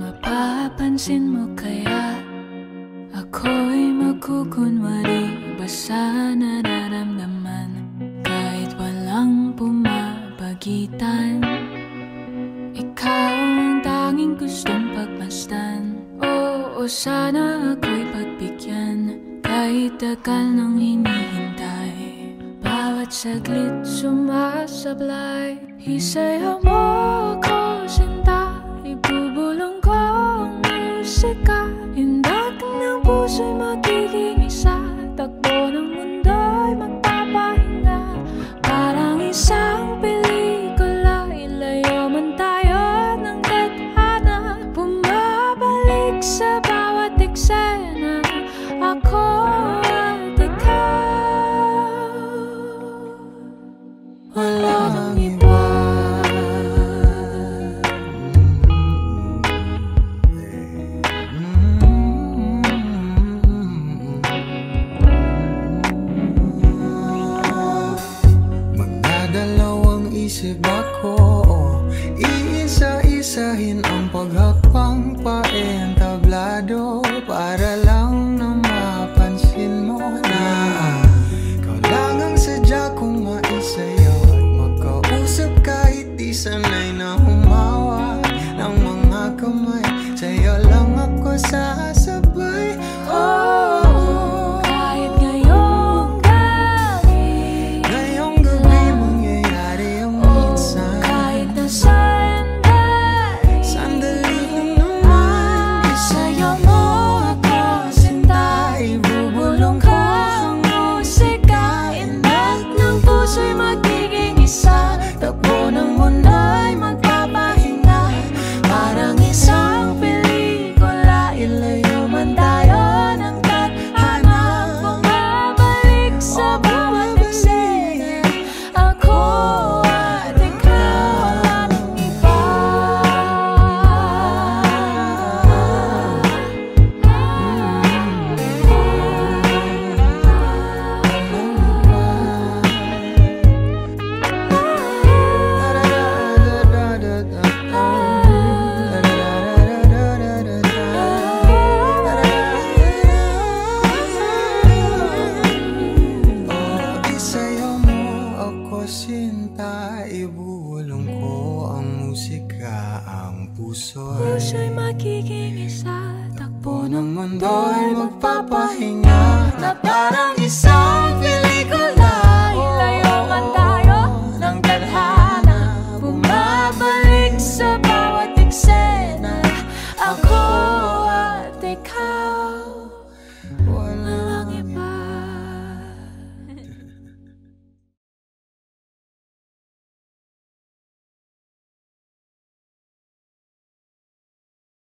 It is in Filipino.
Mapapansin mo kaya ako'y magkukunwari ba sa nararamdaman kahit walang pumapagitan? Ikaw ang tanging gustong pagmasdan. Oo, sana ako'y pagbigyan kahit tagal nang hinihintay. Bawat saglit sumasablay. Isayaw mo ako, sinta, ibubulong ko ang musika. Hindak ng puso'y magiging isa. Takbo ng mundo'y magpapahinga. Parang isang pelikula, ilayo man tayo ng tadhana. Bumabalik sa bawat eksena, ako at ikaw. Walang iba. Isip ako, iisa-isahin ang paghakbang paentablado para lang na mapansin mo na ikaw lang ang sadya kong maisayaw at magkausap kahit di sanay na humawa ng mga kamay. Sa'yo lang ako sasabay. Oh, kahit ngayong gabi, ngayong gabi mangyayari ang minsan. kahit na Sandali lang naman. isayaw mo ako, sinta, ibubulong ko ang musika. Indak ng puso'y magiging isa. Takbo ng mundo'y magpapahinga. Parang isang pelikula, ilayo man tayo ng tadhana. Bumabalik sa bawat eksena, ako at ikaw, walang iba. Isayaw mo ako, sinta, ibulong ko ang musika. Ang Puso'y magiging isa. Takbo ng ng mundo'y magpapahinga na parang isang pelikula.